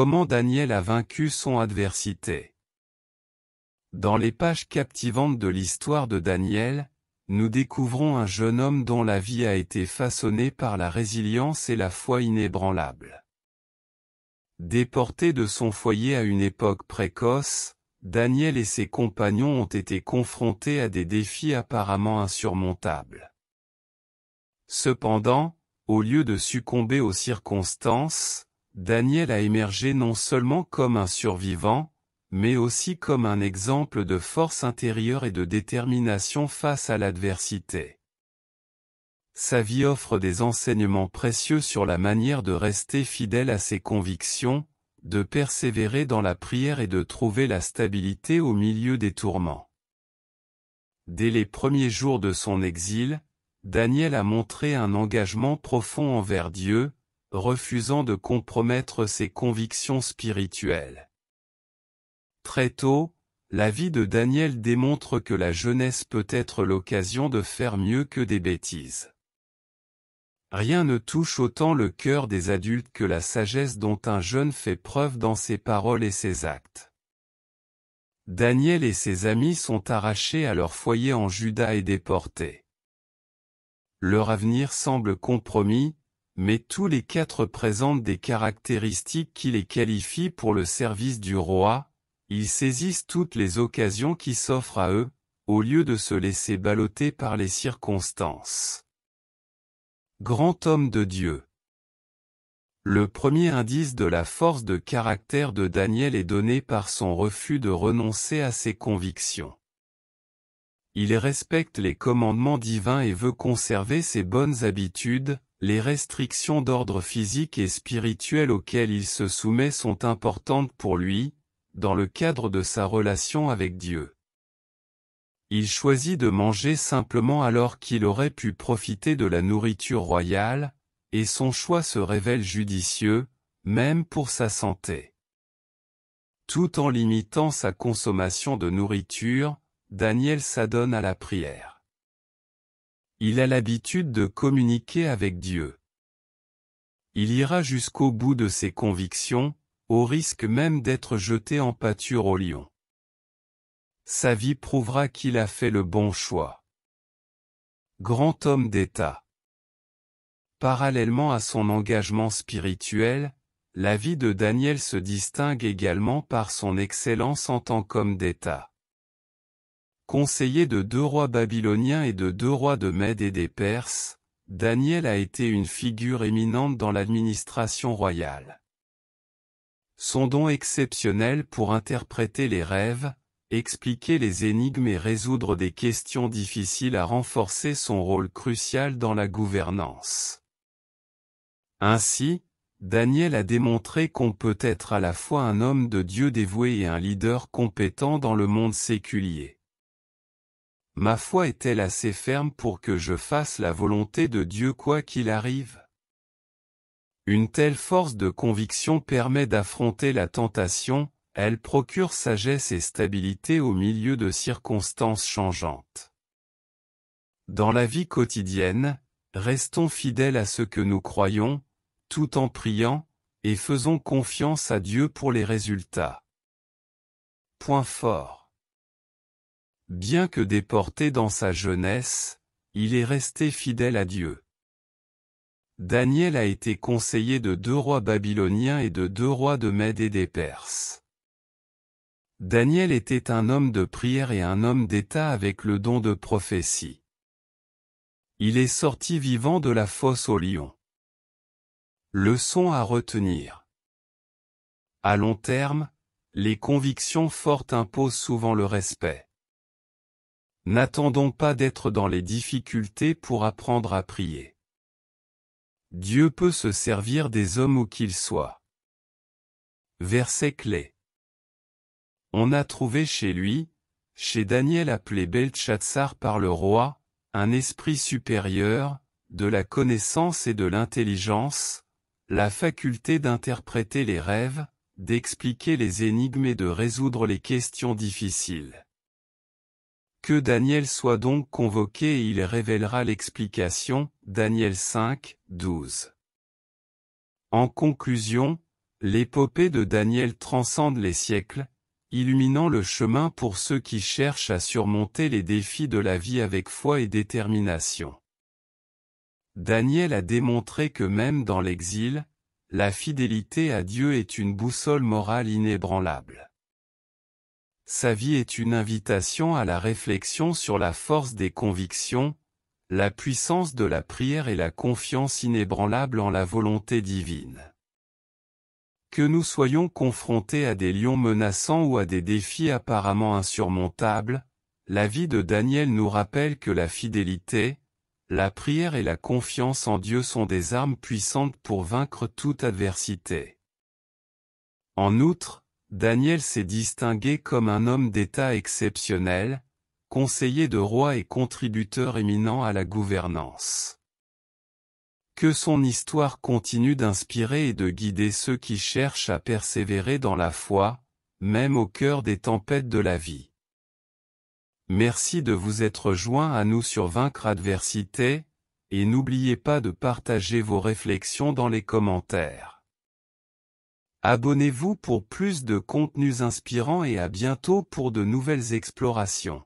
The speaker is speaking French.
Comment Daniel a vaincu son adversité. Dans les pages captivantes de l'histoire de Daniel, nous découvrons un jeune homme dont la vie a été façonnée par la résilience et la foi inébranlable. Déporté de son foyer à une époque précoce, Daniel et ses compagnons ont été confrontés à des défis apparemment insurmontables. Cependant, au lieu de succomber aux circonstances, Daniel a émergé non seulement comme un survivant, mais aussi comme un exemple de force intérieure et de détermination face à l'adversité. Sa vie offre des enseignements précieux sur la manière de rester fidèle à ses convictions, de persévérer dans la prière et de trouver la stabilité au milieu des tourments. Dès les premiers jours de son exil, Daniel a montré un engagement profond envers Dieu, refusant de compromettre ses convictions spirituelles. Très tôt, la vie de Daniel démontre que la jeunesse peut être l'occasion de faire mieux que des bêtises. Rien ne touche autant le cœur des adultes que la sagesse dont un jeune fait preuve dans ses paroles et ses actes. Daniel et ses amis sont arrachés à leur foyer en Juda et déportés. Leur avenir semble compromis, mais tous les quatre présentent des caractéristiques qui les qualifient pour le service du roi. Ils saisissent toutes les occasions qui s'offrent à eux, au lieu de se laisser balloter par les circonstances. Grand homme de Dieu. Le premier indice de la force de caractère de Daniel est donné par son refus de renoncer à ses convictions. Il respecte les commandements divins et veut conserver ses bonnes habitudes. Les restrictions d'ordre physique et spirituel auxquelles il se soumet sont importantes pour lui, dans le cadre de sa relation avec Dieu. Il choisit de manger simplement alors qu'il aurait pu profiter de la nourriture royale, et son choix se révèle judicieux, même pour sa santé. Tout en limitant sa consommation de nourriture, Daniel s'adonne à la prière. Il a l'habitude de communiquer avec Dieu. Il ira jusqu'au bout de ses convictions, au risque même d'être jeté en pâture au lion. Sa vie prouvera qu'il a fait le bon choix. Grand homme d'État. Parallèlement à son engagement spirituel, la vie de Daniel se distingue également par son excellence en tant qu'homme d'État. Conseiller de 2 rois babyloniens et de 2 rois de Mède et des Perses, Daniel a été une figure éminente dans l'administration royale. Son don exceptionnel pour interpréter les rêves, expliquer les énigmes et résoudre des questions difficiles a renforcé son rôle crucial dans la gouvernance. Ainsi, Daniel a démontré qu'on peut être à la fois un homme de Dieu dévoué et un leader compétent dans le monde séculier. Ma foi est-elle assez ferme pour que je fasse la volonté de Dieu quoi qu'il arrive? Une telle force de conviction permet d'affronter la tentation, elle procure sagesse et stabilité au milieu de circonstances changeantes. Dans la vie quotidienne, restons fidèles à ce que nous croyons, tout en priant, et faisons confiance à Dieu pour les résultats. Point fort. Bien que déporté dans sa jeunesse, il est resté fidèle à Dieu. Daniel a été conseiller de 2 rois babyloniens et de 2 rois de Mède et des Perses. Daniel était un homme de prière et un homme d'État avec le don de prophétie. Il est sorti vivant de la fosse au lion. Leçon à retenir. À long terme, les convictions fortes imposent souvent le respect. N'attendons pas d'être dans les difficultés pour apprendre à prier. Dieu peut se servir des hommes où qu'ils soient. Verset clé. On a trouvé chez lui, chez Daniel appelé Beltchatsar par le roi, un esprit supérieur, de la connaissance et de l'intelligence, la faculté d'interpréter les rêves, d'expliquer les énigmes et de résoudre les questions difficiles. Que Daniel soit donc convoqué et il révélera l'explication, Daniel 5, 12. En conclusion, L'épopée de Daniel transcende les siècles, illuminant le chemin pour ceux qui cherchent à surmonter les défis de la vie avec foi et détermination. Daniel a démontré que même dans l'exil, la fidélité à Dieu est une boussole morale inébranlable. Sa vie est une invitation à la réflexion sur la force des convictions, la puissance de la prière et la confiance inébranlable en la volonté divine. Que nous soyons confrontés à des lions menaçants ou à des défis apparemment insurmontables, la vie de Daniel nous rappelle que la fidélité, la prière et la confiance en Dieu sont des armes puissantes pour vaincre toute adversité. En outre, Daniel s'est distingué comme un homme d'État exceptionnel, conseiller de roi et contributeur éminent à la gouvernance. Que son histoire continue d'inspirer et de guider ceux qui cherchent à persévérer dans la foi, même au cœur des tempêtes de la vie. Merci de vous être joints à nous sur Vaincre Adversité, et n'oubliez pas de partager vos réflexions dans les commentaires. Abonnez-vous pour plus de contenus inspirants et à bientôt pour de nouvelles explorations.